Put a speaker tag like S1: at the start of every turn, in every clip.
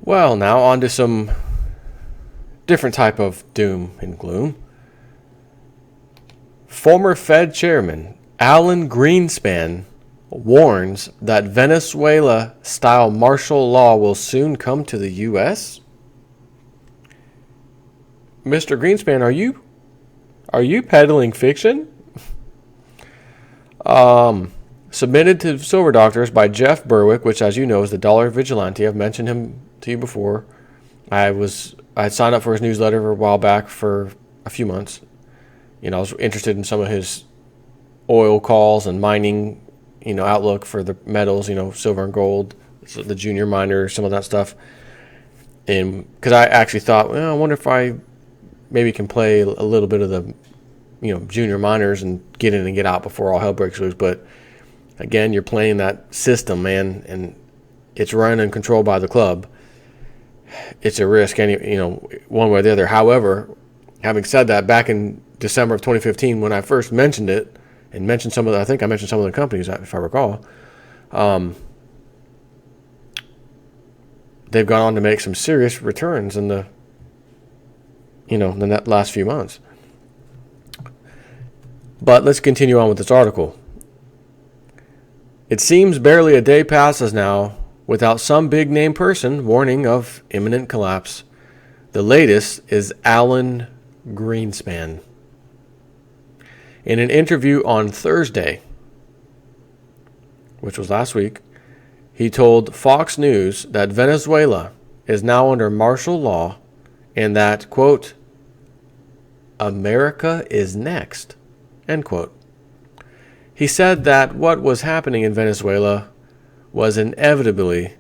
S1: Well, now on to some different type of doom and gloom. Former Fed Chairman Alan Greenspan warns that Venezuela-style martial law will soon come to the U.S. Mr. Greenspan, are you peddling fiction? Submitted to Silver Doctors by Jeff Berwick, which, as you know, is the dollar vigilante. I've mentioned him to you before. I signed up for his newsletter a while back for a few months. I was interested in some of his oil calls and mining, outlook for the metals, silver and gold, so the junior miners, some of that stuff. And because I actually thought, well, I wonder if I maybe can play a little bit of the, junior miners and get in and get out before all hell breaks loose. But again, you're playing that system, man, and it's run and controlled by the club. It's a risk, one way or the other. However, having said that, back in December of 2015, when I first mentioned it, and mentioned I think I mentioned some of the companies, if I recall, they've gone on to make some serious returns in the last few months. But let's continue on with this article. It seems barely a day passes now without some big-name person warning of imminent collapse. The latest is Alan Greenspan. In an interview on Thursday, which was last week, he told Fox News that Venezuela is now under martial law and that, quote, America is next, end quote. He said that what was happening in Venezuela was inevitably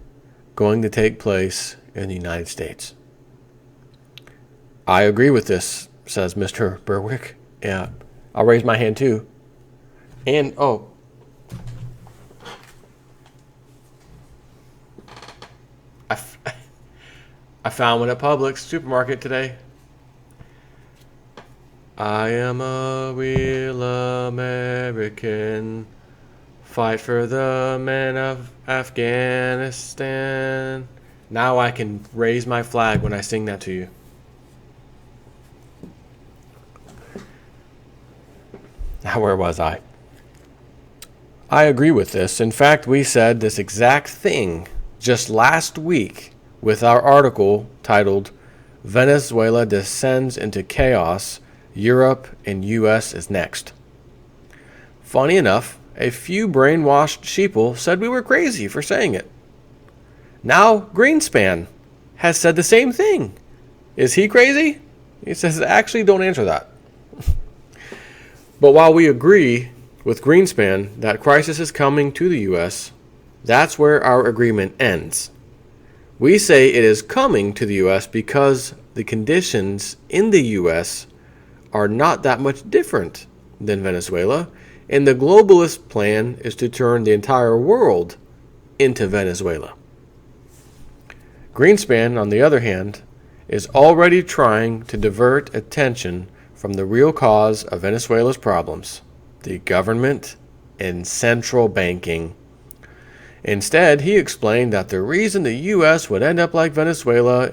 S1: going to take place in the United States. I agree with this, says Mr. Berwick. Yeah, I'll raise my hand too. And, I found one at Publix supermarket today. I am a real American. Fight for the men of Afghanistan. Now I can raise my flag when I sing that to you. Now, where was I? I agree with this. In fact, we said this exact thing just last week with our article titled Venezuela Descends into Chaos, Europe and U.S. is Next. Funny enough, a few brainwashed sheeple said we were crazy for saying it. Now Greenspan has said the same thing. Is he crazy? He says, actually, don't answer that. But while we agree with Greenspan that crisis is coming to the U.S., that's where our agreement ends. We say it is coming to the U.S. because the conditions in the U.S. are not that much different than Venezuela, and the globalist plan is to turn the entire world into Venezuela. Greenspan, on the other hand, is already trying to divert attention from the real cause of Venezuela's problems, the government and central banking. Instead, he explained that the reason the U.S. would end up like Venezuela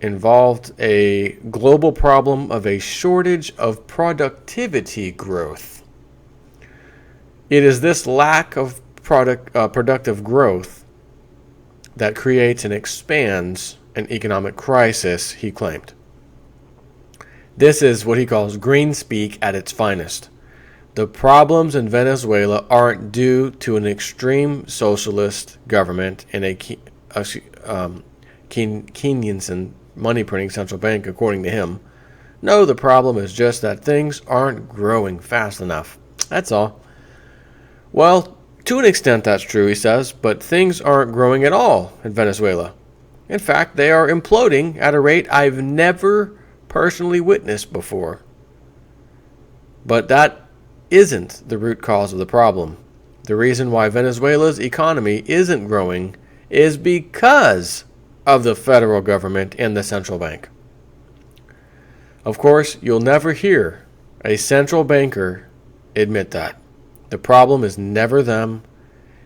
S1: involved a global problem of a shortage of productivity growth. It is this lack of productive growth that creates and expands an economic crisis, he claimed. This is what he calls green speak at its finest. The problems in Venezuela aren't due to an extreme socialist government and a Keynesian money printing central bank, according to him. No, the problem is just that things aren't growing fast enough. That's all. Well, to an extent that's true, he says, but things aren't growing at all in Venezuela. In fact, they are imploding at a rate I've never personally witnessed before. But that isn't the root cause of the problem. The reason why Venezuela's economy isn't growing is because of the federal government and the central bank. Of course, you'll never hear a central banker admit that. The problem is never them.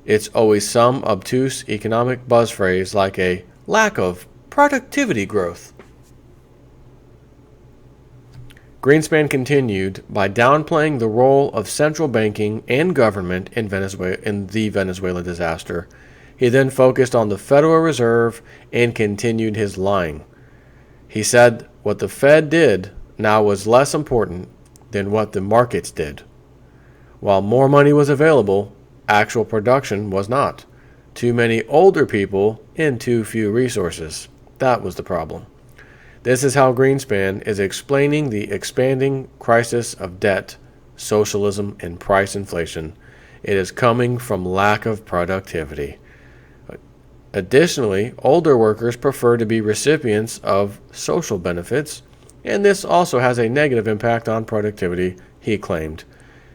S1: it's always some obtuse economic buzz phrase like a lack of productivity growth. Greenspan continued by downplaying the role of central banking and government in the Venezuela disaster. He then focused on the Federal Reserve and continued his lying. He said what the Fed did now was less important than what the markets did. While more money was available, actual production was not. Too many older people and too few resources. That was the problem. This is how Greenspan is explaining the expanding crisis of debt, socialism, and price inflation. It is coming from lack of productivity. Additionally, older workers prefer to be recipients of social benefits, and this also has a negative impact on productivity, he claimed.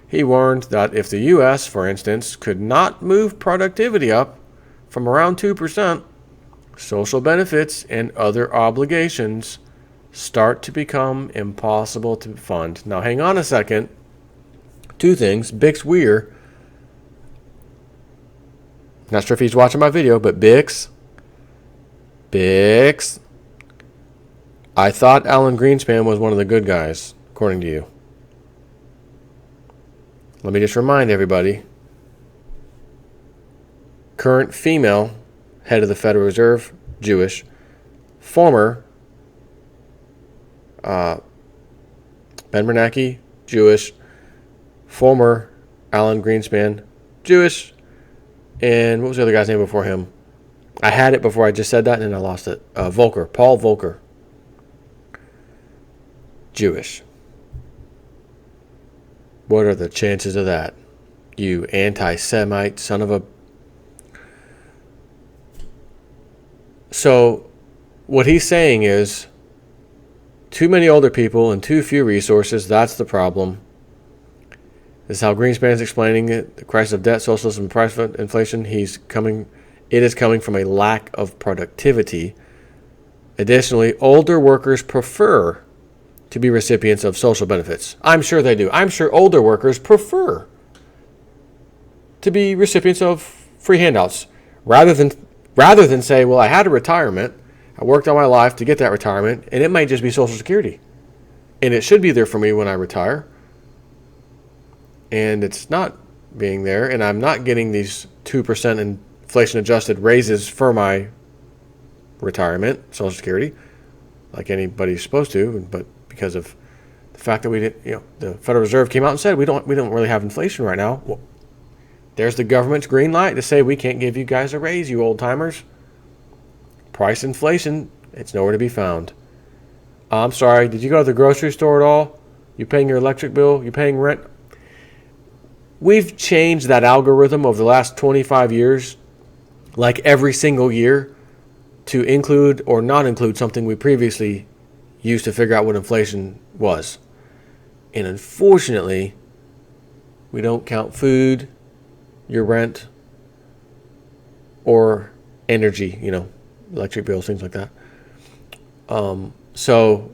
S1: He warned that if the U.S., for instance, could not move productivity up from around 2%, social benefits and other obligations start to become impossible to fund. Now, hang on a second. Two things. Bix Weir, not sure if he's watching my video, but Bix, I thought Alan Greenspan was one of the good guys, according to you. Let me just remind everybody. Current female head of the Federal Reserve, Jewish. Former Ben Bernanke, Jewish. Former Alan Greenspan, Jewish. And what was the other guy's name before him? I had it before I just said that and then I lost it. Volcker, Paul Volcker. Jewish. What are the chances of that? You anti-Semite son of a... So, what he's saying is, too many older people and too few resources, that's the problem. This is how Greenspan is explaining it. The crisis of debt, socialism, and price inflation. It is coming from a lack of productivity. Additionally, older workers prefer to be recipients of social benefits. I'm sure they do. I'm sure older workers prefer to be recipients of free handouts rather than say, well, I had a retirement, I worked all my life to get that retirement, and it might just be Social Security. And it should be there for me when I retire. And it's not being there, and I'm not getting these 2% inflation-adjusted raises for my retirement, Social Security, like anybody's supposed to, but because of the fact that we didn't, the Federal Reserve came out and said we don't really have inflation right now. Well, there's the government's green light to say we can't give you guys a raise, you old timers. Price inflation, it's nowhere to be found. I'm sorry, did you go to the grocery store at all? You paying your electric bill? You paying rent? We've changed that algorithm over the last 25 years, like every single year, to include or not include something we previously used to figure out what inflation was. And unfortunately, we don't count food, your rent, or energy, electric bills, things like that. So,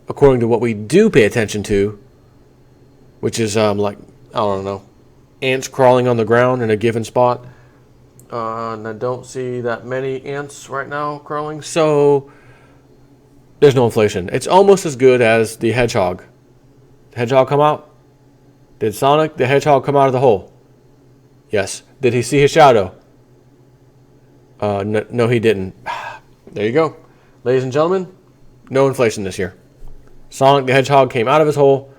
S1: according to what we do pay attention to, which is ants crawling on the ground in a given spot. And I don't see that many ants right now crawling, so there's no inflation. It's almost as good as the hedgehog. The hedgehog come out? Did Sonic the Hedgehog come out of the hole? Yes. Did he see his shadow? No, he didn't. There you go. Ladies and gentlemen, no inflation this year. Sonic the Hedgehog came out of his hole,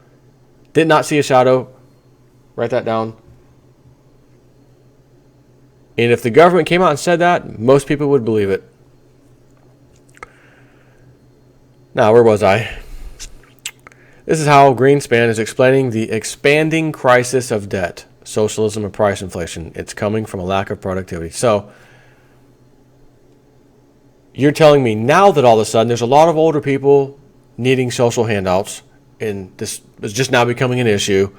S1: did not see a shadow. Write that down. And if the government came out and said that, most people would believe it. Now, where was I? This is how Greenspan is explaining the expanding crisis of debt, socialism, and price inflation. It's coming from a lack of productivity. So, you're telling me now that all of a sudden there's a lot of older people needing social handouts, and this is just now becoming an issue.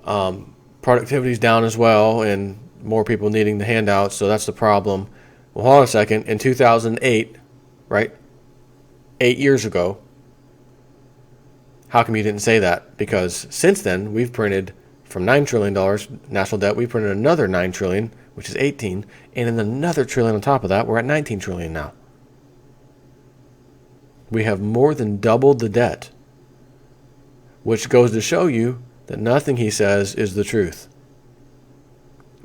S1: Productivity is down as well, and more people needing the handouts, so that's the problem. Well, hold on a second. In 2008, right, 8 years ago, how come you didn't say that? Because since then, we've printed from $9 trillion national debt, we printed another $9 trillion, which is 18, and then another trillion on top of that. We're at 19 trillion now. We have more than doubled the debt, which goes to show you that nothing he says is the truth.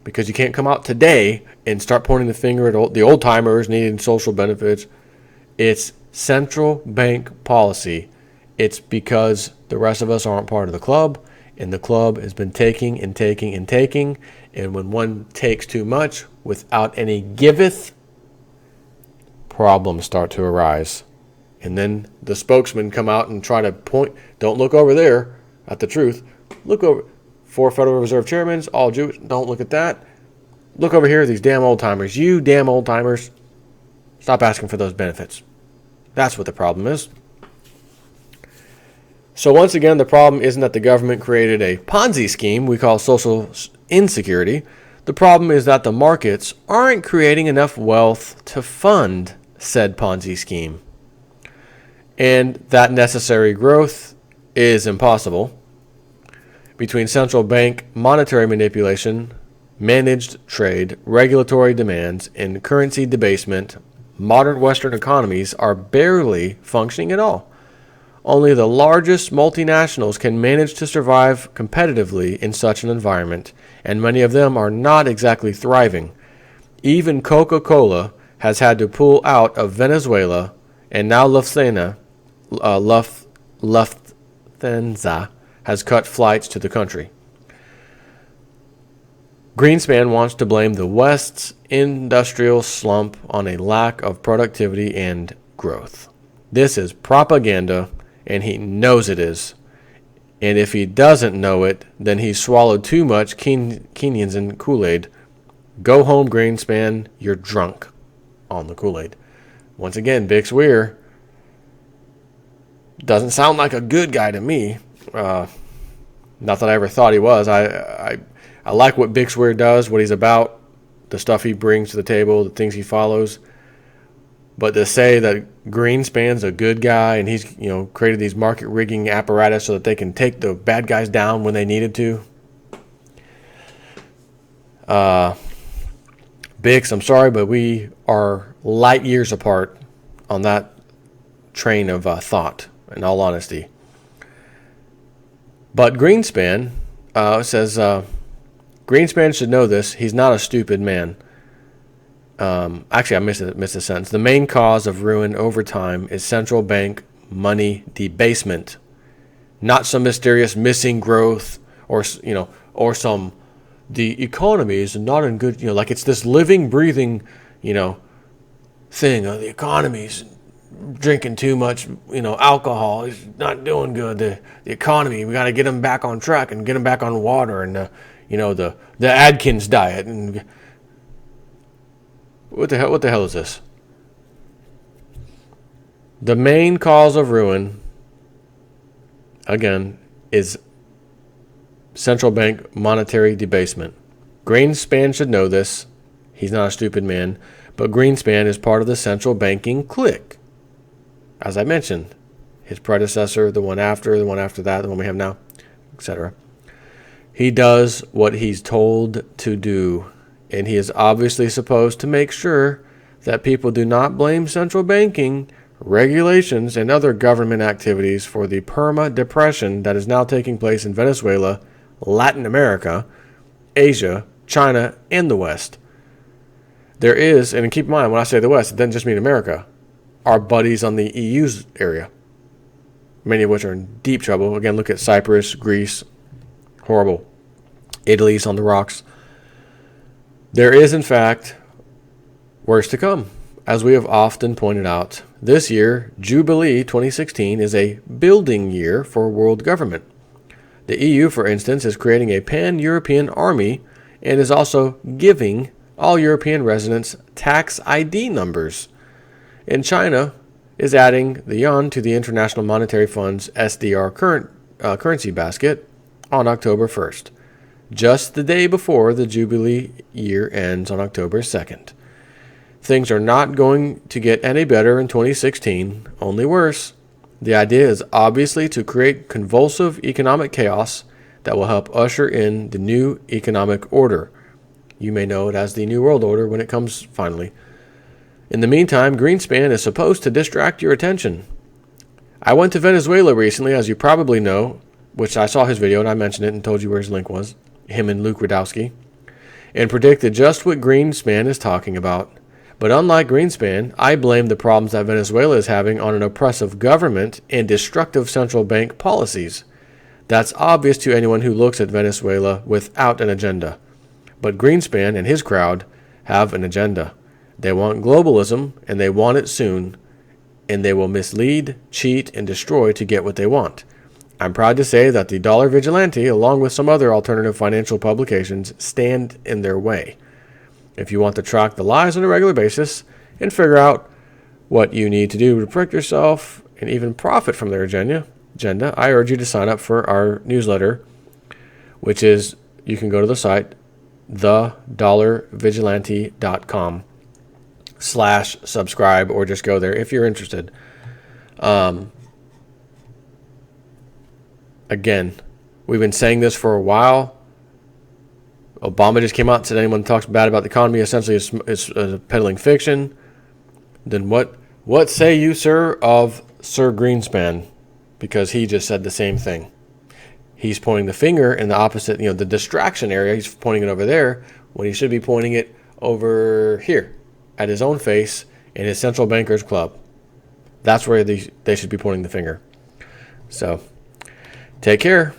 S1: Because you can't come out today and start pointing the finger at the old timers needing social benefits. It's central bank policy. It's because the rest of us aren't part of the club, and the club has been taking and taking and taking. And when one takes too much without any giveth, problems start to arise. And then the spokesmen come out and try to point, don't look over there at the truth. Look over. 4 Federal Reserve chairmen, all Jewish. Don't look at that. Look over here, these damn old timers. You damn old timers. Stop asking for those benefits. That's what the problem is. So once again, the problem isn't that the government created a Ponzi scheme we call social insecurity. The problem is that the markets aren't creating enough wealth to fund said Ponzi scheme. And that necessary growth is impossible. Between central bank monetary manipulation, managed trade, regulatory demands, and currency debasement, modern Western economies are barely functioning at all. Only the largest multinationals can manage to survive competitively in such an environment, and many of them are not exactly thriving. Even Coca-Cola has had to pull out of Venezuela, and now Lufthansa has cut flights to the country. Greenspan wants to blame the West's industrial slump on a lack of productivity and growth. This is propaganda, and he knows it is. And if he doesn't know it, then he swallowed too much Kenyans and Kool-Aid. Go home, Greenspan. You're drunk on the Kool-Aid. Once again, Bix Weir doesn't sound like a good guy to me. Not that I ever thought he was. I like what Bix Weir does, what he's about, the stuff he brings to the table, the things he follows. But to say that Greenspan's a good guy and he's created these market rigging apparatus so that they can take the bad guys down when they needed to. Bix, I'm sorry, but we are light years apart on that train of thought, in all honesty. But Greenspan says, Greenspan should know this. He's not a stupid man. Actually, I missed a sentence. The main cause of ruin over time is central bank money debasement, not some mysterious missing growth or some the economy is not in good, like it's this living, breathing, thing. The economy's drinking too much, alcohol. He's not doing good. The economy, we got to get him back on track and get him back on water and the Atkins diet and. What the hell is this? The main cause of ruin, again, is central bank monetary debasement. Greenspan should know this. He's not a stupid man, but Greenspan is part of the central banking clique. As I mentioned, his predecessor, the one after that, the one we have now, etc. He does what he's told to do. And he is obviously supposed to make sure that people do not blame central banking, regulations, and other government activities for the perma-depression that is now taking place in Venezuela, Latin America, Asia, China, and the West. There is, and keep in mind, when I say the West, it doesn't just mean America. Our buddies on the EU's area, many of which are in deep trouble. Again, look at Cyprus, Greece, horrible. Italy's on the rocks. There is, in fact, worse to come. As we have often pointed out, this year, Jubilee 2016, is a building year for world government. The EU, for instance, is creating a pan-European army and is also giving all European residents tax ID numbers. And China is adding the yuan to the International Monetary Fund's SDR currency basket on October 1st. Just the day before the Jubilee year ends on October 2nd. Things are not going to get any better in 2016, only worse. The idea is obviously to create convulsive economic chaos that will help usher in the new economic order. You may know it as the New World Order when it comes finally. In the meantime, Greenspan is supposed to distract your attention. I went to Venezuela recently, as you probably know, which I saw his video and I mentioned it and told you where his link was, him and Luke Radowski, and predicted just what Greenspan is talking about. But unlike Greenspan, I blame the problems that Venezuela is having on an oppressive government and destructive central bank policies. That's obvious to anyone who looks at Venezuela without an agenda. But Greenspan and his crowd have an agenda. They want globalism, and they want it soon, and they will mislead, cheat, and destroy to get what they want. I'm proud to say that the Dollar Vigilante, along with some other alternative financial publications, stand in their way. If you want to track the lies on a regular basis and figure out what you need to do to protect yourself and even profit from their agenda, I urge you to sign up for our newsletter, which is, you can go to the site, thedollarvigilante.com/subscribe, or just go there if you're interested. Again, we've been saying this for a while. Obama just came out and said anyone who talks bad about the economy essentially is peddling fiction. Then what say you, sir, of Sir Greenspan? Because he just said the same thing. He's pointing the finger in the opposite, the distraction area. He's pointing it over there when he should be pointing it over here at his own face in his central bankers club. That's where they should be pointing the finger. So, take care.